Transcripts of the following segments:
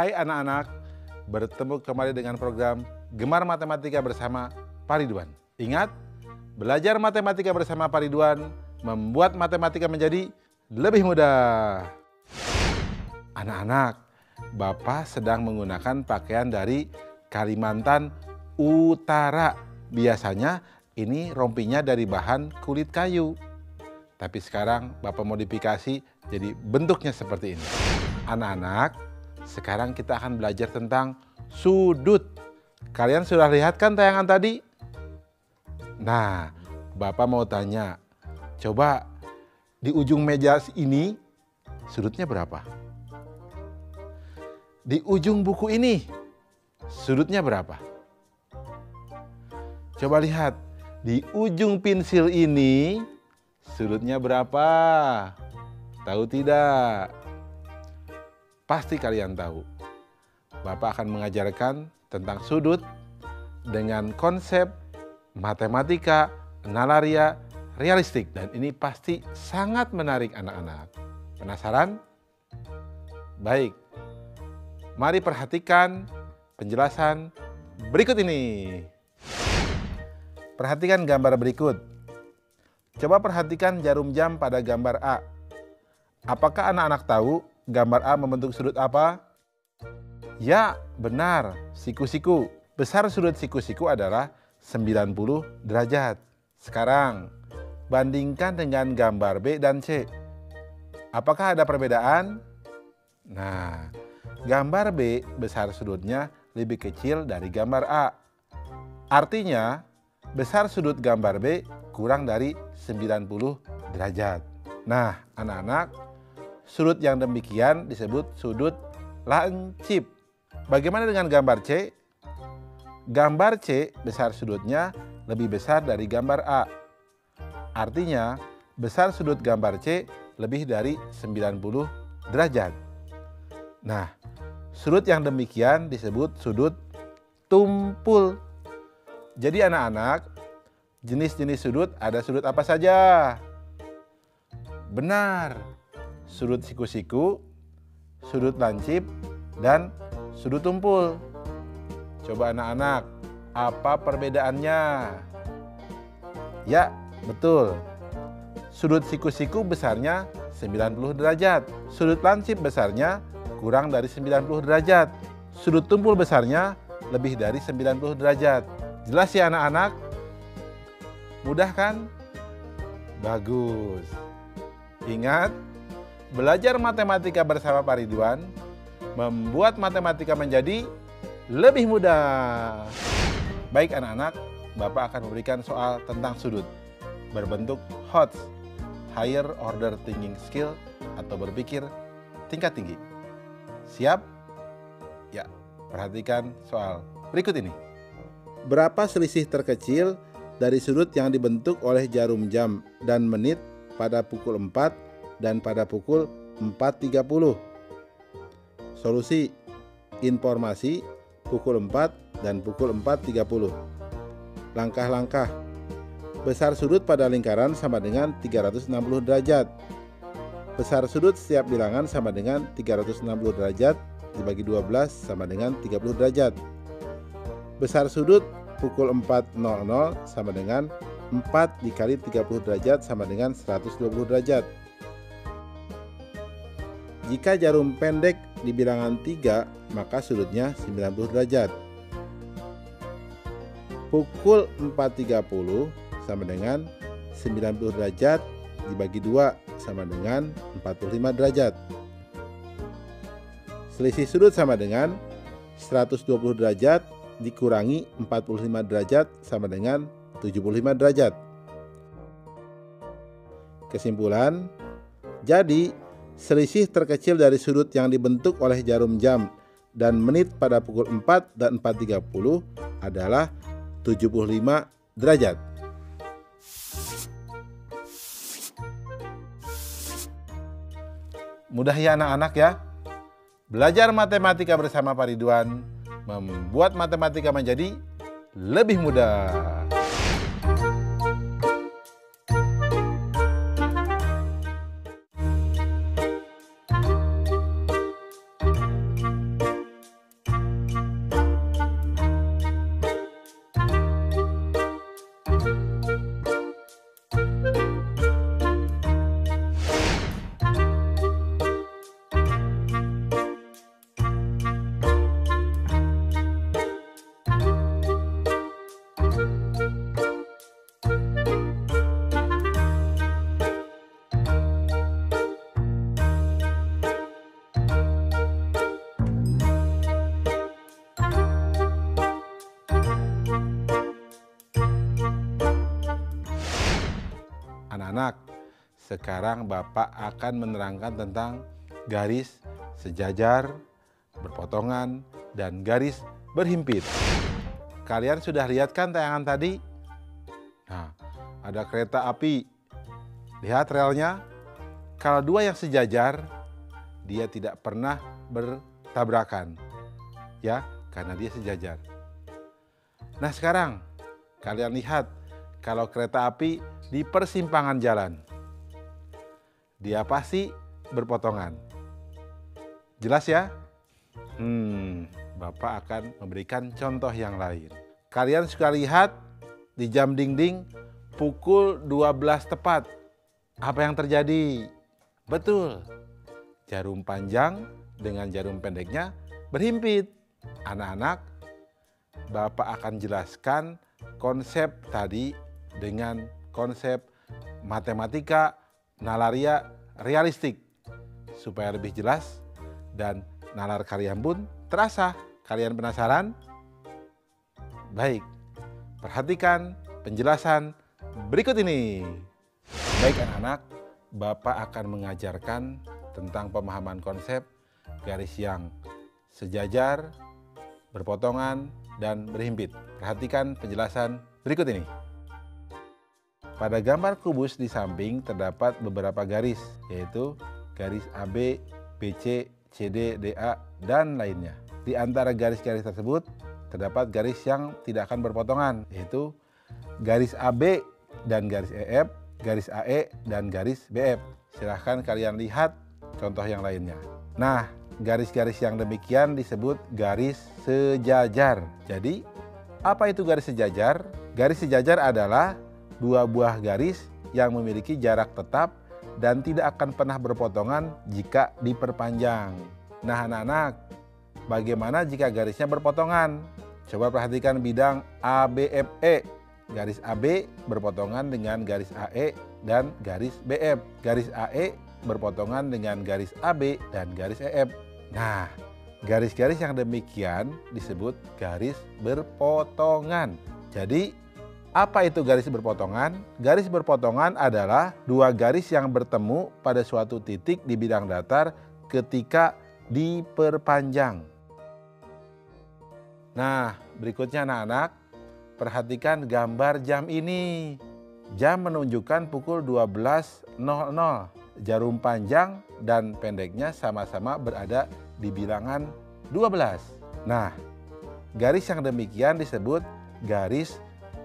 Hai anak-anak, bertemu kembali dengan program Gemar Matematika bersama Pak Ridwan. Ingat, belajar matematika bersama Pak Ridwan membuat matematika menjadi lebih mudah. Anak-anak, Bapak sedang menggunakan pakaian dari Kalimantan Utara. Biasanya ini rompinya dari bahan kulit kayu. Tapi sekarang Bapak modifikasi jadi bentuknya seperti ini. Anak-anak, sekarang kita akan belajar tentang sudut. Kalian sudah lihat kan tayangan tadi? Nah, Bapak mau tanya, coba di ujung meja ini sudutnya berapa? Di ujung buku ini sudutnya berapa? Coba lihat, di ujung pensil ini sudutnya berapa? Tahu tidak? Pasti kalian tahu. Bapak akan mengajarkan tentang sudut dengan konsep matematika, nalaria, realistik. Dan ini pasti sangat menarik anak-anak. Penasaran? Baik. Mari perhatikan penjelasan berikut ini. Perhatikan gambar berikut. Coba perhatikan jarum jam pada gambar A. Apakah anak-anak tahu gambar A membentuk sudut apa? Ya, benar, siku-siku. Besar sudut siku-siku adalah 90 derajat. Sekarang, bandingkan dengan gambar B dan C. Apakah ada perbedaan? Nah, gambar B besar sudutnya lebih kecil dari gambar A. Artinya, besar sudut gambar B kurang dari 90 derajat. Nah, anak-anak, sudut yang demikian disebut sudut lancip. Bagaimana dengan gambar C? Gambar C besar sudutnya lebih besar dari gambar A. Artinya, besar sudut gambar C lebih dari 90 derajat. Nah, sudut yang demikian disebut sudut tumpul. Jadi anak-anak, jenis-jenis sudut ada sudut apa saja? Benar, sudut siku-siku, sudut lancip, dan sudut tumpul. Coba anak-anak, apa perbedaannya? Ya, betul. Sudut siku-siku besarnya 90 derajat. Sudut lancip besarnya kurang dari 90 derajat. Sudut tumpul besarnya lebih dari 90 derajat. Jelas ya anak-anak? Mudah kan? Bagus. Ingat, belajar matematika bersama Pak Ridwan membuat matematika menjadi lebih mudah. Baik anak-anak, Bapak akan memberikan soal tentang sudut berbentuk HOTS, Higher Order Thinking Skill, atau berpikir tingkat tinggi. Siap? Ya, perhatikan soal berikut ini. Berapa selisih terkecil dari sudut yang dibentuk oleh jarum jam dan menit pada pukul 4 dan pada pukul 4.30? Solusi: informasi pukul 4 dan pukul 4.30. Langkah-langkah: besar sudut pada lingkaran sama dengan 360 derajat. Besar sudut setiap bilangan sama dengan 360 derajat dibagi 12 sama dengan 30 derajat. Besar sudut pukul 4.00 sama dengan 4 dikali 30 derajat sama dengan 120 derajat. Jika jarum pendek di bilangan 3, maka sudutnya 90 derajat. Pukul 4.30 sama dengan 90 derajat dibagi 2 sama dengan 45 derajat. Selisih sudut sama dengan 120 derajat dikurangi 45 derajat sama dengan 75 derajat. Kesimpulan, jadi selisih terkecil dari sudut yang dibentuk oleh jarum jam dan menit pada pukul 4 dan 4.30 adalah 75 derajat. Mudah ya anak-anak ya? Belajar matematika bersama Pak Ridwan membuat matematika menjadi lebih mudah. Anak-anak, sekarang Bapak akan menerangkan tentang garis sejajar, berpotongan, dan garis berhimpit. Kalian sudah lihat kan tayangan tadi? Nah, ada kereta api. Lihat relnya. Kalau dua yang sejajar, dia tidak pernah bertabrakan. Ya, karena dia sejajar. Nah, sekarang kalian lihat kalau kereta api di persimpangan jalan. Dia pasti berpotongan. Jelas ya? Bapak akan memberikan contoh yang lain. Kalian suka lihat di jam dinding pukul 12 tepat. Apa yang terjadi? Betul, jarum panjang dengan jarum pendeknya berhimpit. Anak-anak, Bapak akan jelaskan konsep tadi dengan konsep matematika nalaria realistik supaya lebih jelas dan nalar kalian pun terasa. Kalian penasaran? Baik, perhatikan penjelasan berikut ini. Baik anak-anak, Bapak akan mengajarkan tentang pemahaman konsep garis yang sejajar, berpotongan, dan berhimpit. Perhatikan penjelasan berikut ini. Pada gambar kubus di samping terdapat beberapa garis, yaitu garis AB, BC, CD, DA, dan lainnya. Di antara garis-garis tersebut terdapat garis yang tidak akan berpotongan, yaitu garis AB dan garis EF, garis AE, dan garis BF. Silahkan kalian lihat contoh yang lainnya. Nah, garis-garis yang demikian disebut garis sejajar. Jadi, apa itu garis sejajar? Garis sejajar adalah dua buah garis yang memiliki jarak tetap dan tidak akan pernah berpotongan jika diperpanjang. Nah, anak-anak, bagaimana jika garisnya berpotongan? Coba perhatikan bidang ABFE. Garis AB berpotongan dengan garis AE dan garis BF. Garis AE berpotongan dengan garis AB dan garis EF. Nah, garis-garis yang demikian disebut garis berpotongan. Jadi, apa itu garis berpotongan? Garis berpotongan adalah dua garis yang bertemu pada suatu titik di bidang datar ketika diperpanjang. Nah, berikutnya anak-anak, perhatikan gambar jam ini. Jam menunjukkan pukul 12.00. Jarum panjang dan pendeknya sama-sama berada di bilangan 12. Nah, garis yang demikian disebut garis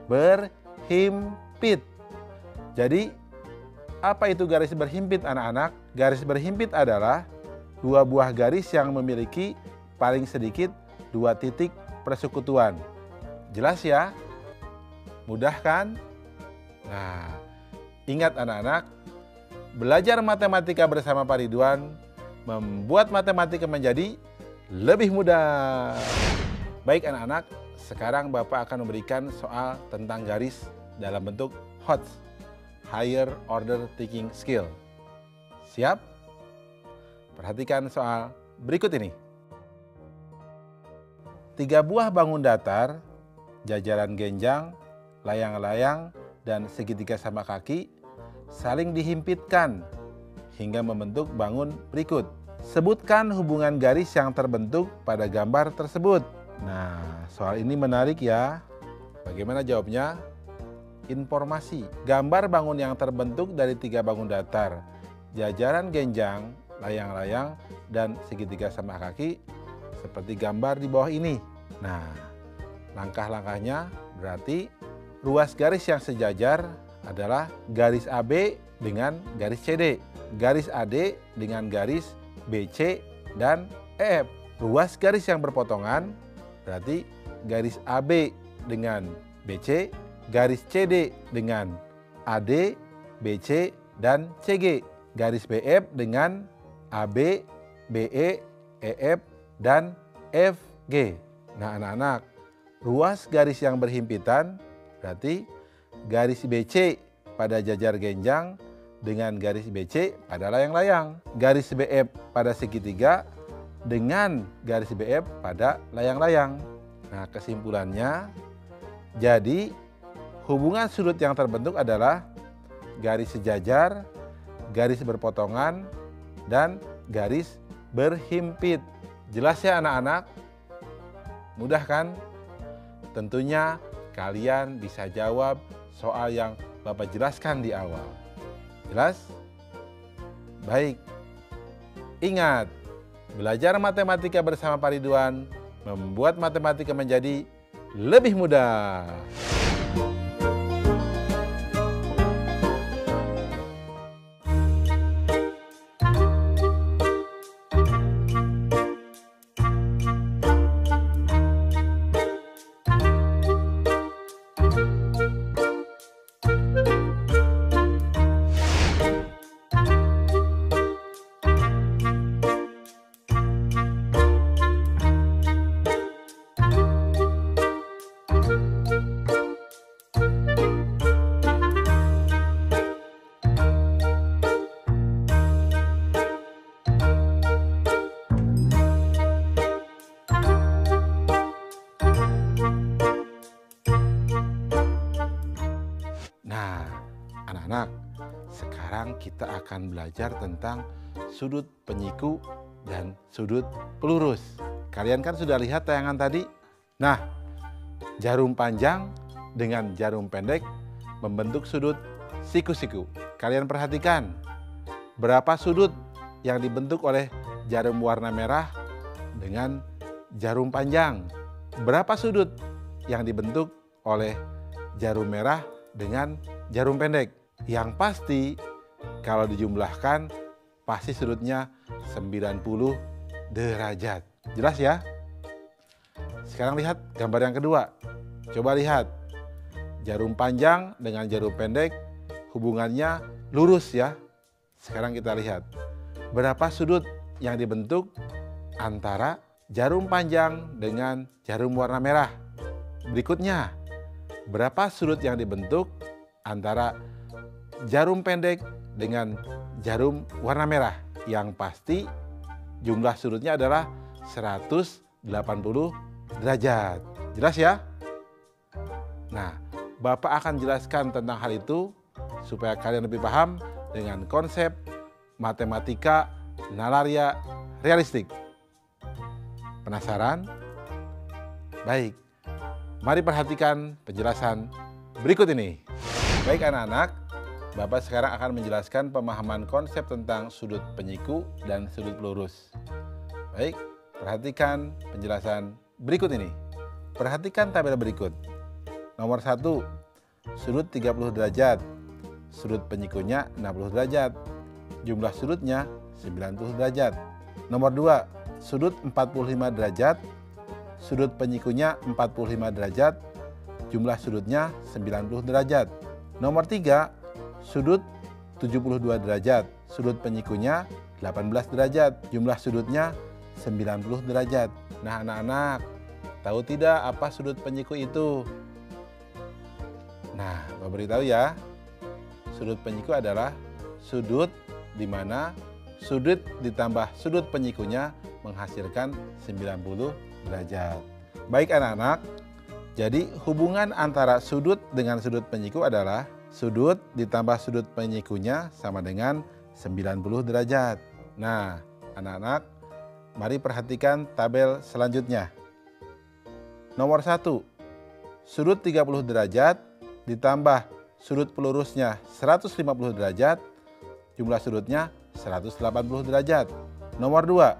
berhimpit. Jadi, apa itu garis berhimpit anak-anak? Garis berhimpit adalah dua buah garis yang memiliki paling sedikit dua titik persekutuan. Jelas ya? Mudah kan? Nah, ingat anak-anak, belajar matematika bersama Pak Ridwan membuat matematika menjadi lebih mudah. Baik anak-anak, sekarang Bapak akan memberikan soal tentang garis dalam bentuk HOTS, Higher Order Thinking Skill. Siap? Perhatikan soal berikut ini. 3 buah bangun datar, jajaran genjang, layang-layang, dan segitiga sama kaki saling dihimpitkan hingga membentuk bangun berikut. Sebutkan hubungan garis yang terbentuk pada gambar tersebut. Nah, soal ini menarik ya. Bagaimana jawabnya? Informasi. Gambar bangun yang terbentuk dari 3 bangun datar, jajaran genjang, layang-layang, dan segitiga sama kaki seperti gambar di bawah ini. Nah, langkah-langkahnya berarti ruas garis yang sejajar adalah garis AB dengan garis CD, garis AD dengan garis BC dan EF. Ruas garis yang berpotongan berarti garis AB dengan BC, garis CD dengan AD, BC, dan CG, garis BF dengan AB, BE, EF, dan FG. Nah anak-anak, ruas garis yang berhimpitan berarti garis BC pada jajar genjang dengan garis BC pada layang-layang, garis BF pada segitiga dengan garis BF pada layang-layang. Nah kesimpulannya, jadi hubungan sudut yang terbentuk adalah garis sejajar, garis berpotongan, dan garis berhimpit. Jelas ya anak-anak? Mudah kan? Tentunya kalian bisa jawab soal yang Bapak jelaskan di awal. Jelas? Baik. Ingat, belajar matematika bersama Pak Ridwan membuat matematika menjadi lebih mudah. Nah, anak-anak, sekarang kita akan belajar tentang sudut penyiku dan sudut pelurus. Kalian kan sudah lihat tayangan tadi? Nah, jarum panjang dengan jarum pendek membentuk sudut siku-siku. Kalian perhatikan, berapa sudut yang dibentuk oleh jarum warna merah dengan jarum panjang? Berapa sudut yang dibentuk oleh jarum merah dengan jarum pendek? Yang pasti kalau dijumlahkan pasti sudutnya 90 derajat. Jelas ya? Sekarang lihat gambar yang kedua. Coba lihat. Jarum panjang dengan jarum pendek hubungannya lurus ya. Sekarang kita lihat. Berapa sudut yang dibentuk antara jarum panjang dengan jarum warna merah? Berikutnya, berapa sudut yang dibentuk antara jarum pendek dengan jarum warna merah? Yang pasti jumlah sudutnya adalah 180 derajat. Jelas ya? Nah, Bapak akan jelaskan tentang hal itu supaya kalian lebih paham dengan konsep matematika nalaria realistik. Penasaran? Baik. Mari perhatikan penjelasan berikut ini. Baik anak-anak, Bapak sekarang akan menjelaskan pemahaman konsep tentang sudut penyiku dan sudut pelurus. Baik, perhatikan penjelasan berikut ini. Perhatikan tabel berikut. Nomor 1, sudut 30 derajat. Sudut penyikunya 60 derajat. Jumlah sudutnya 90 derajat. Nomor 2, sudut 45 derajat. Sudut penyikunya 45 derajat, jumlah sudutnya 90 derajat. Nomor 3, sudut 72 derajat, sudut penyikunya 18 derajat, jumlah sudutnya 90 derajat. Nah anak-anak, tahu tidak apa sudut penyiku itu? Nah, mau beritahu ya, sudut penyiku adalah sudut di mana sudut ditambah sudut penyikunya menghasilkan 90 derajat. Baik anak-anak, jadi hubungan antara sudut dengan sudut penyiku adalah sudut ditambah sudut penyikunya sama dengan 90 derajat. Nah, anak-anak, mari perhatikan tabel selanjutnya. Nomor 1, sudut 30 derajat ditambah sudut pelurusnya 150 derajat, jumlah sudutnya 180 derajat. Nomor 2,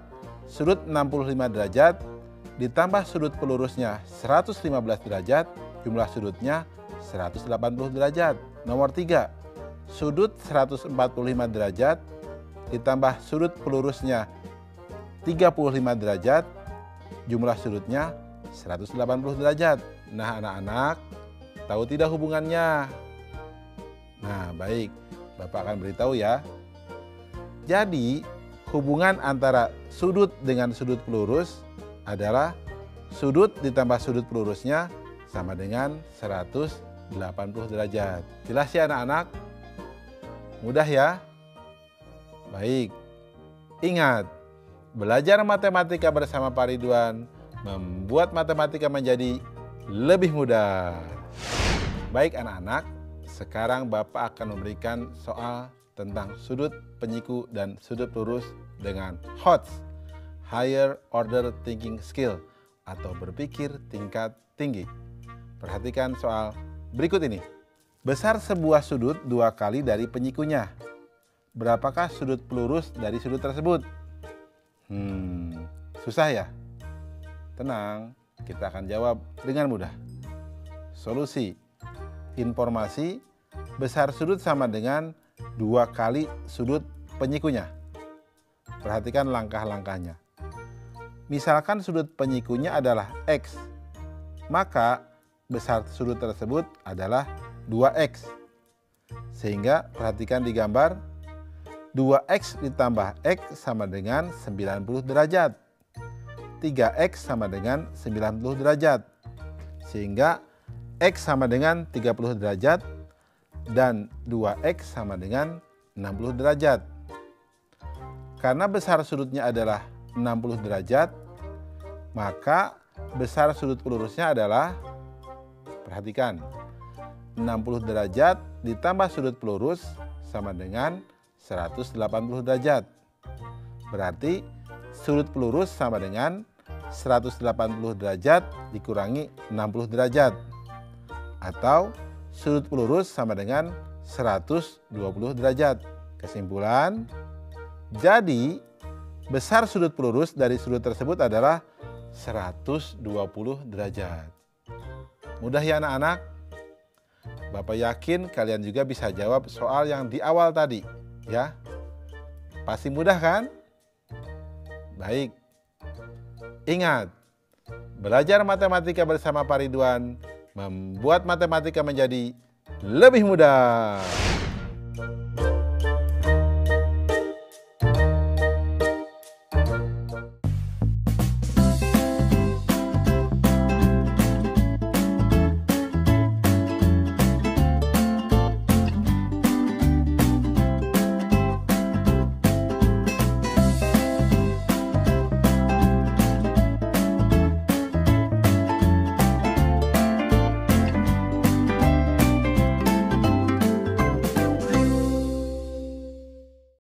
sudut 65 derajat ditambah sudut pelurusnya 115 derajat, jumlah sudutnya 180 derajat. Nomor 3, sudut 145 derajat ditambah sudut pelurusnya 35 derajat, jumlah sudutnya 180 derajat. Nah anak-anak, tahu tidak hubungannya? Nah baik, Bapak akan beritahu ya. Jadi hubungan antara sudut dengan sudut pelurus adalah sudut ditambah sudut pelurusnya sama dengan 180 derajat. Jelas ya anak-anak? Mudah ya? Baik. Ingat, belajar matematika bersama Pak Ridwan membuat matematika menjadi lebih mudah. Baik anak-anak, Sekarang Bapak akan memberikan soal tentang sudut penyiku dan sudut lurus dengan HOTS, Higher Order Thinking Skill, atau berpikir tingkat tinggi. Perhatikan soal berikut ini. Besar sebuah sudut 2 kali dari penyikunya. Berapakah sudut pelurus dari sudut tersebut? Susah ya? Tenang, kita akan jawab dengan mudah. Solusi. Informasi, besar sudut sama dengan 2 kali sudut penyikunya. Perhatikan langkah-langkahnya. Misalkan sudut penyikunya adalah X, maka besar sudut tersebut adalah 2X. Sehingga perhatikan di gambar, 2X ditambah X sama dengan 90 derajat. 3X sama dengan 90 derajat. Sehingga X sama dengan 30 derajat dan 2X sama dengan 60 derajat. Karena besar sudutnya adalah 60 derajat, maka besar sudut pelurusnya adalah, perhatikan, 60 derajat ditambah sudut pelurus sama dengan 180 derajat. Berarti sudut pelurus sama dengan 180 derajat dikurangi 60 derajat. Atau sudut pelurus sama dengan 120 derajat. Kesimpulan, jadi besar sudut pelurus dari sudut tersebut adalah 120 derajat. Mudah ya anak-anak? Bapak yakin kalian juga bisa jawab soal yang di awal tadi, ya. Pasti mudah kan? Baik. Ingat, belajar matematika bersama Pak Ridwan membuat matematika menjadi lebih mudah.